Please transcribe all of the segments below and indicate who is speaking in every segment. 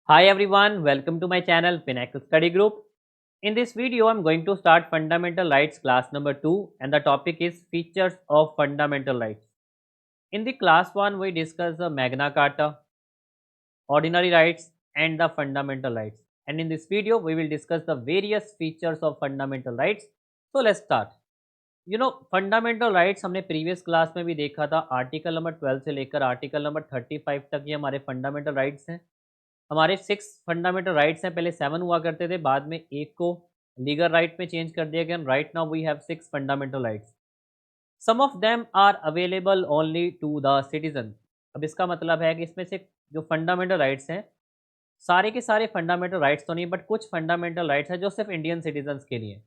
Speaker 1: Hi everyone, welcome to my channel Pinnacle Study Group. In this video, I'm going to start Fundamental Rights class number 2 and the topic is Features of Fundamental Rights. In the class 1, we discuss the Magna Carta, Ordinary Rights and the Fundamental Rights. And in this video, we will discuss the various features of Fundamental Rights. So let's start. Fundamental rights हमने previous class में भी देखा था। Article number 12 से लेकर article number 35 तक ये हमारे फंडामेंटल राइट्स हैं। हमारे 6 फंडामेंटल राइट्स हैं, पहले 7 हुआ करते थे, बाद में एक को लीगल राइट में चेंज कर दिया गया। Right now we have 6 fundamental rights. Some of them are available only to the citizen. अब इसका मतलब है कि इसमें से जो फंडामेंटल राइट्स हैं, सारे के सारे फंडामेंटल राइट्स तो नहीं, बट कुछ फंडामेंटल राइट्स हैं जो सिर्फ इंडियन सिटीजन्स के लिए,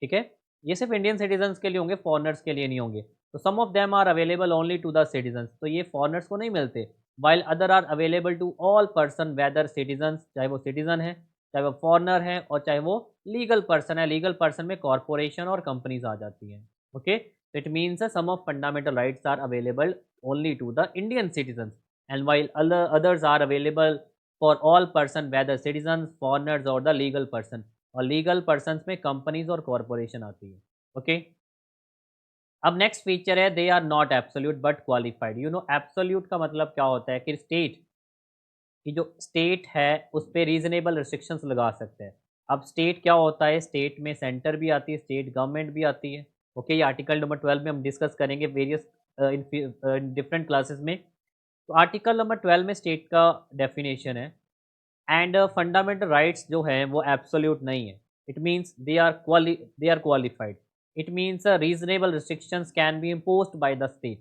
Speaker 1: ठीक है। ये सिर्फ इंडियन सिटीजन्स के लिए होंगे, फॉरनर्स के लिए नहीं होंगे। तो some of them are available only to the citizens, तो ये फॉरनर्स को नहीं मिलते। While other are available to all person whether citizens, चाहे वो सिटीजन है, चाहे वो फॉरनर है, और चाहे वो लीगल पर्सन है। लीगल पर्सन में कॉरपोरेशन और कंपनीज आ जाती हैं। Okay, it means some of fundamental rights are available only to the Indian citizens and while others are available for all person whether citizen, foreigners और the legal person. और legal person में companies और corporation आती है। Okay, अब next feature है they are not absolute but qualified. Absolute का मतलब क्या होता है कि स्टेट की जो स्टेट है उस पर रीजनेबल रिस्ट्रिक्शंस लगा सकते हैं। अब स्टेट क्या होता है, स्टेट में सेंटर भी आती है, स्टेट गवर्नमेंट भी आती है। ओके, ये आर्टिकल नंबर 12 में हम डिस्कस करेंगे वेरियस इन डिफरेंट क्लासेस में। तो आर्टिकल नंबर 12 में स्टेट का डेफिनेशन है। एंड फंडामेंटल राइट्स जो हैं वो एब्सोल्यूट नहीं है। It means they are qualified. It means reasonable restrictions can be imposed by the state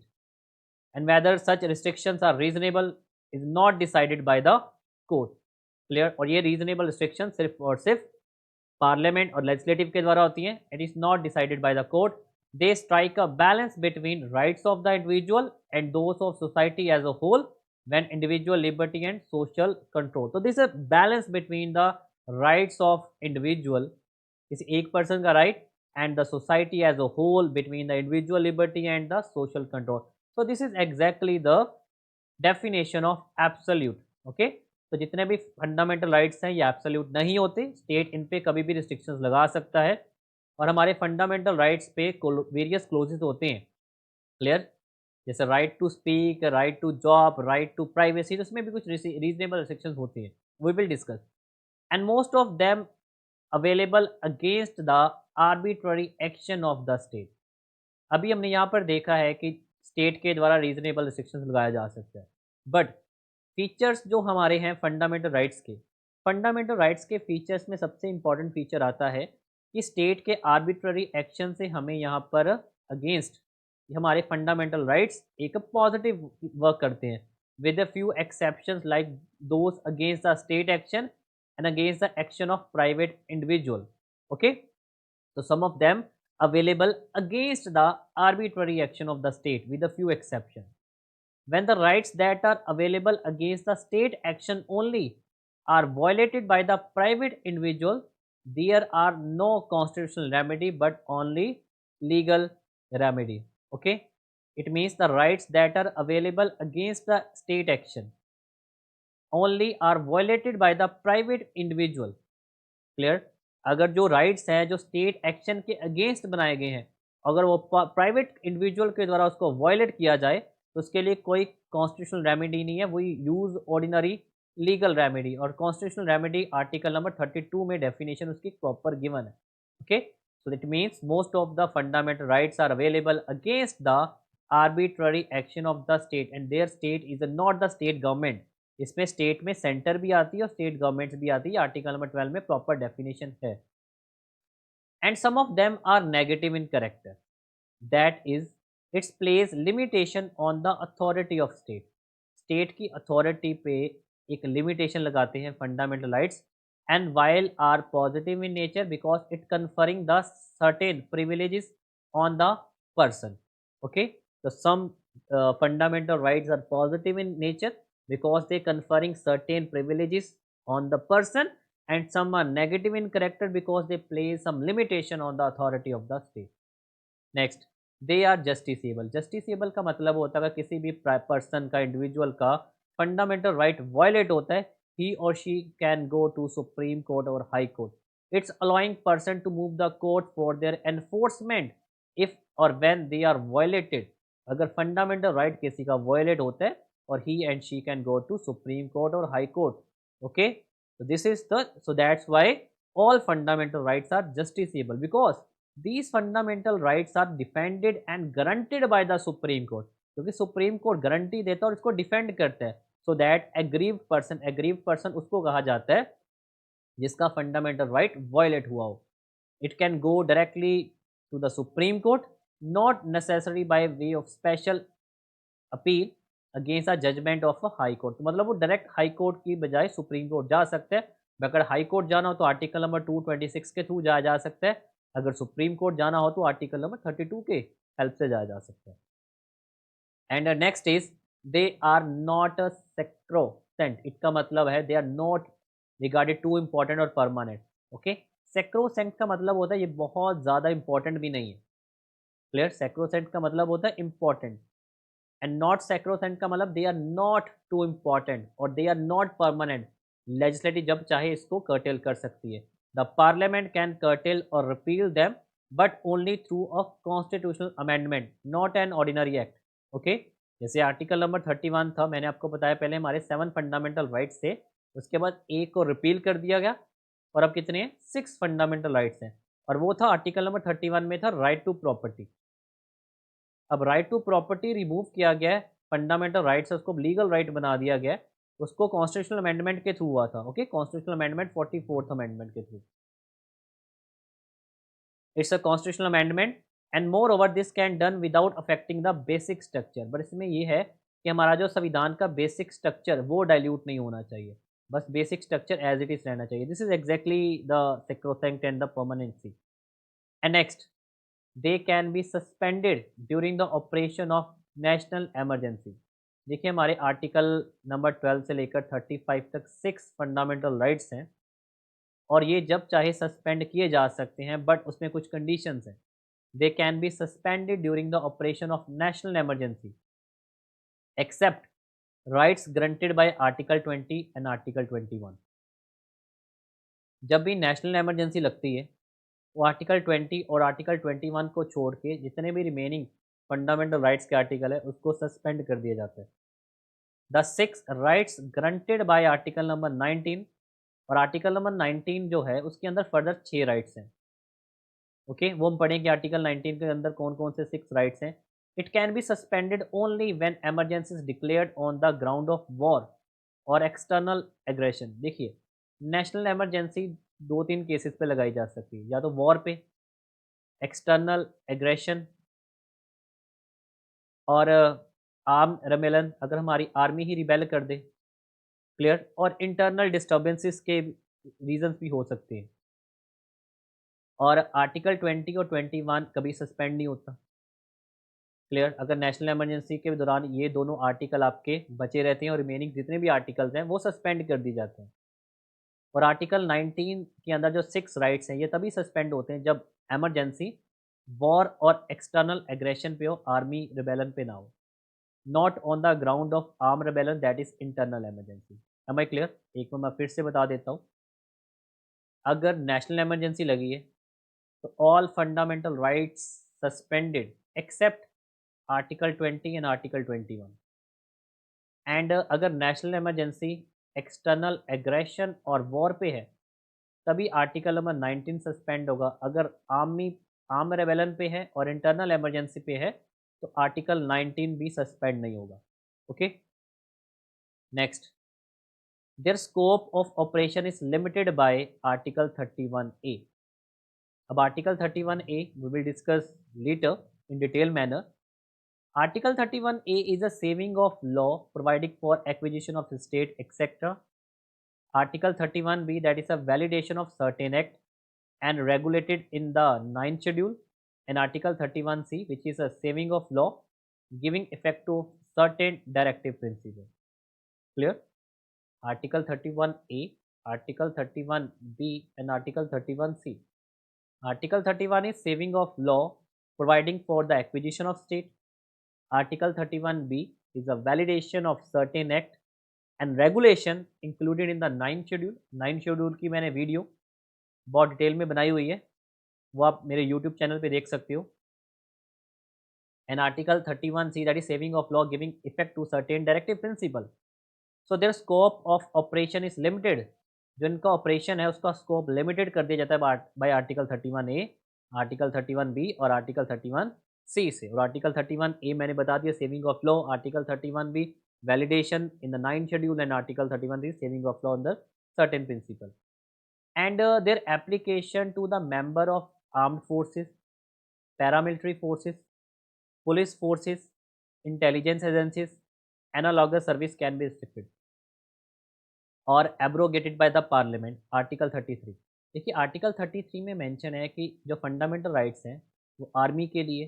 Speaker 1: and whether such restrictions are reasonable is not decided by the court. Clear. और ये reasonable restriction सिर्फ और सिर्फ parliament और legislative के द्वारा होती हैं। It is not decided by the court. They strike a balance between rights of the individual and those of society as a whole when individual liberty and social control. So this is a balance between the rights of individual, is एक person का right, and the society as a whole between the individual liberty and the social control. So this is exactly the definition of absolute. Okay, तो जितने भी fundamental rights हैं ये absolute नहीं होते। State in पे कभी भी रिस्ट्रिक्शंस लगा सकता है और हमारे फंडामेंटल राइट्स पे वेरियस क्लोजेस होते हैं। क्लियर। जैसे right to speak, right to job, right to privacy, तो उसमें भी कुछ रीजनेबल रिस्ट्रिक्शंस होती हैं। We will discuss and most of them available against the arbitrary action of the state. अभी हमने यहाँ पर देखा है कि स्टेट के द्वारा रीजनेबल रिस्ट्रिक्शंस लगाया जा सकता है, बट फीचर्स जो हमारे हैं फंडामेंटल राइट्स के फीचर्स में सबसे इंपॉर्टेंट फीचर आता है कि स्टेट के आर्बिट्ररी एक्शन से हमें यहाँ पर अगेंस्ट हमारे फंडामेंटल राइट्स एक पॉजिटिव वर्क करते हैं, with a few exceptions like those against the state action and against the action of private individual. Okay, so some of them available against the arbitrary action of the state with a few exceptions. When the rights that are available against the state action only are violated by the private individual, there are no constitutional remedy but only legal remedy. Okay, it means the rights that are available against the state action only are violated by the private individual. Clear. अगर जो rights हैं जो state action के against बनाए गए हैं, अगर वो प्राइवेट इंडिविजुअल के द्वारा उसको वॉयलेट किया जाए तो उसके लिए कोई कॉन्स्टिट्यूशनल रेमेडी नहीं है, वही यूज ऑर्डिनरी लीगल रेमेडी। और कॉन्स्टिट्यूशनल रेमेडी आर्टिकल नंबर 32 में डेफिनेशन उसकी प्रॉपर गिवन है। Okay, so that means most of the fundamental rights are available against the arbitrary action of the state and there state is not the state government. इसमें state में centre भी आती है और state governments भी आती है। आर्टिकल नंबर 12 में प्रॉपर डेफिनेशन है। And some of them are negative in character, that is it's place limitation on the authority of state. State की अथॉरिटी पे एक लिमिटेशन लगाते हैं fundamental rights. And while are positive in nature because it conferring the certain privileges on the person. Okay, तो some fundamental rights are positive in nature because they conferring certain privileges on the person, and some are negative in character because they place some limitation on the authority of the state. Next, they are justiciable. Justiciable का मतलब होता है किसी भी person का, individual का fundamental right violate होता है, he or she can go to Supreme Court or High Court. It's allowing person to move the court for their enforcement if or when they are violated. अगर fundamental right किसी का violet होता है और he and she can go to Supreme Court or High Court. Okay, so this is the, so that's why all fundamental rights are justiciable, because these fundamental rights are defended and guaranteed by the Supreme Court. क्योंकि supreme court guarantee देता है और इसको defend करता है. So that aggrieved person उसको कहा जाता है जिसका फंडामेंटल राइट वायलेट हुआ हो. It can go directly to the Supreme Court, not necessary by way of special appeal against a judgment of a High Court. तो मतलब वो डायरेक्ट हाई कोर्ट की बजाय सुप्रीम कोर्ट जा सकते हैं. अगर हाई कोर्ट जाना हो तो आर्टिकल नंबर 226 के थ्रू जाया जा सकता है. अगर सुप्रीम कोर्ट जाना हो तो आर्टिकल नंबर 32 के हेल्प से जाया जा सकता है. And next is they are not sacrosanct. इसका मतलब है they are not regarded to important और परमानेंट. ओके, सेक्रोसेंट का मतलब होता है ये बहुत ज़्यादा इंपॉर्टेंट भी नहीं है. क्लियर, सेक्रोसेंट का मतलब होता है इंपॉर्टेंट, एंड नॉट सेक्रोसेंट का मतलब they are not too important और they are not permanent. Legislative जब चाहे इसको कर्टेल कर सकती है. द पार्लियामेंट कैन कर्टेल और repeal them but only through a constitutional amendment, not an ordinary act. Okay, जैसे आर्टिकल नंबर 31 था, मैंने आपको बताया पहले हमारे 7 फंडामेंटल राइट्स थे, उसके बाद एक को रिपील कर दिया गया और अब कितने हैं, 6 फंडामेंटल राइट्स हैं. और वो था आर्टिकल नंबर 31 में था राइट टू प्रॉपर्टी. अब राइट टू प्रॉपर्टी रिमूव किया गया है, फंडामेंटल राइट्स है उसको लीगल राइट बना दिया गया है. उसको कॉन्स्टिट्यूशनल अमेंडमेंट के थ्रू हुआ था. Okay, constitutional amendment 44th amendment के through. It's a constitutional amendment and moreover this can done without affecting the basic structure. But इसमें ये है कि हमारा जो संविधान का बेसिक स्ट्रक्चर वो डाइल्यूट नहीं होना चाहिए, बस basic structure as it is रहना चाहिए. This is exactly the sacrosanct and the permanency. And next, they can be suspended during the operation of national emergency. देखिए हमारे आर्टिकल नंबर 12 से लेकर 35 तक 6 फंडामेंटल राइट्स हैं और ये जब चाहे सस्पेंड किए जा सकते हैं, बट उसमें कुछ कंडीशंस हैं. They can be suspended during the operation of national emergency except rights granted by Article 20 and Article 21. जब भी नेशनल इमरजेंसी लगती है वो आर्टिकल 20 और आर्टिकल 21 को छोड़ के जितने भी रिमेनिंग फंडामेंटल राइट्स के आर्टिकल है उसको सस्पेंड कर दिया जाता है. The 6 rights granted by article number 19, और आर्टिकल नंबर 19 जो है उसके अंदर फर्दर 6 राइट्स हैं. ओके, वो हम पढ़ेंगे आर्टिकल 19 के अंदर कौन कौन से 6 राइट्स हैं. It can be suspended only when emergency is declared on the ground of war और एक्सटर्नल एग्रेशन. देखिए नेशनल इमरजेंसी 2-3 केसेस पे लगाई जा सकती है, या तो वॉर पे, एक्सटर्नल एग्रेशन और आर्म रेबेलियन अगर हमारी आर्मी ही रिबेल कर दे. क्लियर, और इंटरनल डिस्टर्बेंसेस के रीजंस भी हो सकते हैं. और आर्टिकल 20 और 21 कभी सस्पेंड नहीं होता. क्लियर, अगर नेशनल इमरजेंसी के दौरान ये दोनों आर्टिकल आपके बचे रहते हैं और रिमेनिंग जितने भी आर्टिकल्स हैं वो सस्पेंड कर दिए जाते हैं. और आर्टिकल 19 के अंदर जो 6 राइट्स हैं ये तभी सस्पेंड होते हैं जब एमरजेंसी वॉर और एक्सटर्नल एग्रेशन पे हो, आर्मी रिबेलन पे ना हो. Not on the ground of arm rebellion, that is internal emergency. Am I clear? एक बार मैं फिर से बता देता हूँ. अगर नेशनल इमरजेंसी लगी है तो all fundamental rights suspended except article 20 and article 21. And अगर नेशनल इमरजेंसी एक्सटर्नल एग्रेशन और वॉर पे है तभी आर्टिकल नंबर 19 सस्पेंड होगा. अगर आर्म रेबेलन पे है और इंटरनल इमरजेंसी पे है तो आर्टिकल 19 भी सस्पेंड नहीं होगा. Okay, next, their scope of operation is limited by article 31A. अब article 31A we will discuss later in detailed manner. Article 31A is a saving of law providing for acquisition of state etc. Article 31B, that is a validation of certain act and regulated in the 9th schedule. And Article 31C, which is a saving of law giving effect to certain directive principles. Clear? Article 31A, Article 31B and Article 31C. Article 31 is saving of law providing for the acquisition of state. Article 31B is a validation of certain act and regulation included in the 9th schedule. 9th schedule की मैंने video बहुत detail में बनाई हुई है, वो आप मेरे यूट्यूब चैनल पे देख सकते हो। And article 31C that is saving of law giving effect to certain directive principle. So their scope of operation is limited. जो इनका ऑपरेशन है उसका स्कोप लिमिटेड कर दिया जाता है bye article 31A, article 31B और आर्टिकल 31C से। और आर्टिकल 31A मैंने बता दिया saving of law, article 31B validation in the 9th schedule and article 31C saving of law under certain principle. And their application to the member of armed forces, paramilitary forces, police forces, intelligence agencies, analogous service can be restricted और abrogated by the parliament। Article 33। देखिए article 33 में mention है कि जो fundamental rights हैं वो army के लिए,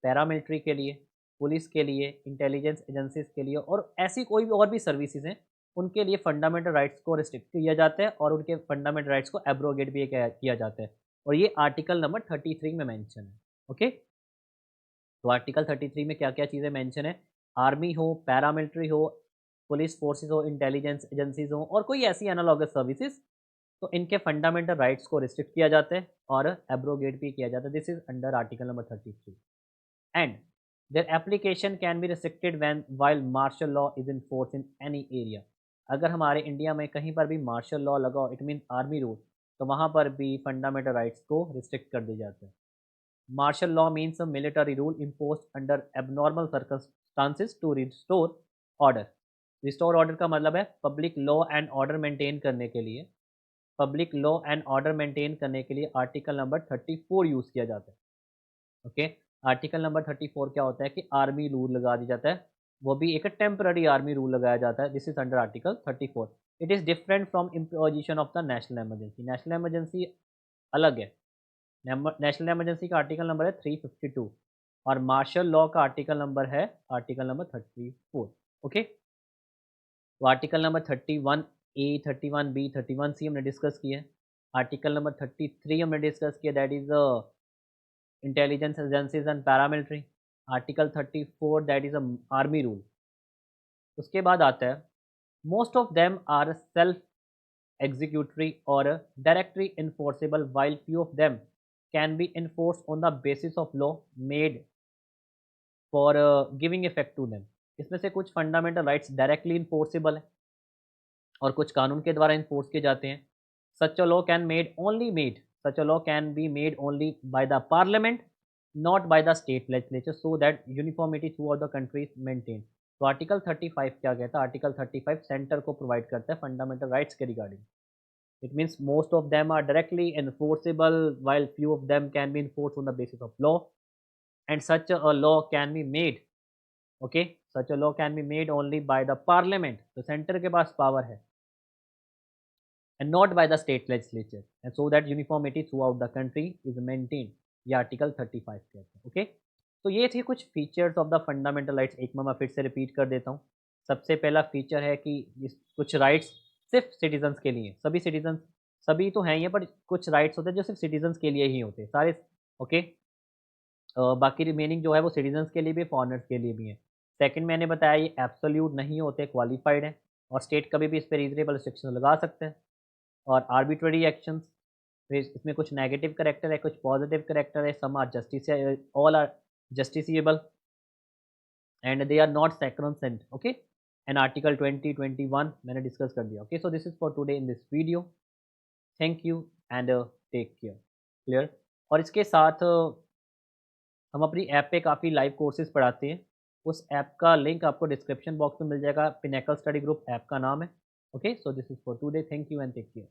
Speaker 1: पैरामिलिट्री के लिए, पुलिस के लिए, इंटेलिजेंस एजेंसीज के लिए और ऐसी कोई भी और भी सर्विसेज हैं उनके लिए फंडामेंटल राइट्स को रिस्ट्रिक्ट किया जाता है और उनके फंडामेंटल राइट्स को एब्रोगेट भी किया जाता है। और ये आर्टिकल नंबर 33 में मेंशन है। ओके, तो आर्टिकल 33 में क्या क्या चीज़ें मेंशन है, आर्मी हो, पैरामिलिट्री हो, पुलिस फोर्सेस हो, इंटेलिजेंस एजेंसीज हो और कोई ऐसी एनालॉगस सर्विसेज, तो इनके फंडामेंटल राइट्स को रिस्ट्रिक्ट किया जाता है और एब्रोगेट भी किया जाता है। This is under article number 33 and their application can be restricted when while martial law is in force in any area. अगर हमारे इंडिया में कहीं पर भी मार्शल लॉ लगा, इट मीन आर्मी रूल, तो वहाँ पर भी फंडामेंटल राइट्स को रिस्ट्रिक्ट कर दिया जाता है। Martial law means a military rule imposed under abnormal circumstances to restore order। Restore order का मतलब है public law and order maintain करने के लिए, public law and order maintain करने के लिए आर्टिकल नंबर 34 यूज़ किया जाता है। ओके, आर्टिकल नंबर 34 क्या होता है कि आर्मी रूल लगा दिया जाता है, वो भी एक टेम्पररी आर्मी रूल लगाया जाता है। This is under article 34। It is different from imposition of the national emergency. National emergency अलग है। नेशनल इमरजेंसी का आर्टिकल नंबर है 352 और मार्शल लॉ का आर्टिकल नंबर है आर्टिकल नंबर 34। ओके, तो article number 31A, 31B, 31C हमने discuss किया है। आर्टिकल नंबर 33 हमने डिस्कस किया, that is intelligence agencies and paramilitary. Article 34 that is army rule. उसके बाद आता है most of them are self executory or directly enforceable, while few of them can be enforced on the basis of law made for giving effect to them। इसमें से कुछ fundamental rights directly enforceable है और कुछ कानून के द्वारा enforce किए जाते हैं। Such a law can made only made such a law can be made only by the parliament, not by the state legislature, so that uniformity throughout the country is maintain. तो article 35 क्या कहता है, article 35 centre को provide करता है fundamental rights के regarding. It means most of them are directly enforceable, while few of them can be enforced on the basis of law. And such a law can be made, okay? Such a law can be made only by the parliament, तो center के पास power है, and not by the state legislature, and so that uniformity throughout the country is maintained। ये article 35 कहते हैं। Okay, तो ये थे कुछ features of the fundamental rights. एक मैं फिर से रिपीट कर देता हूँ। सबसे पहला फीचर है कि कुछ राइट्स सिर्फ सिटीजन्स के लिए, सभी सिटीजन्स, सभी तो हैं ही हैं, पर कुछ राइट्स होते हैं जो सिर्फ सिटीजन्स के लिए ही होते हैं सारे। ओके, बाकी रिमेनिंग जो है वो सिटीजन्स के लिए भी, फॉरनर्स के लिए भी है। सेकंड मैंने बताया ये एब्सोल्यूट नहीं होते, क्वालिफाइड है और स्टेट कभी भी इस पर रीजनेबल रिस्ट्रिक्शन लगा सकते हैं। और आर्बिट्ररी एक्शंस, इसमें कुछ नेगेटिव करेक्टर है, कुछ पॉजिटिव करेक्टर है, some are justice, all are justiciable and they are not sacrosanct. Okay, and article 20, 21 मैंने डिस्कस कर दिया। Okay, so this is for today in this video. Thank you and take care. Clear. और इसके साथ हम अपनी app पे काफ़ी लाइव कोर्सेज पढ़ाते हैं। उस ऐप का लिंक आपको डिस्क्रिप्शन बॉक्स में मिल जाएगा। पिनेकल स्टडी ग्रुप ऐप का नाम है। Okay, so this is for today. Thank you and take care.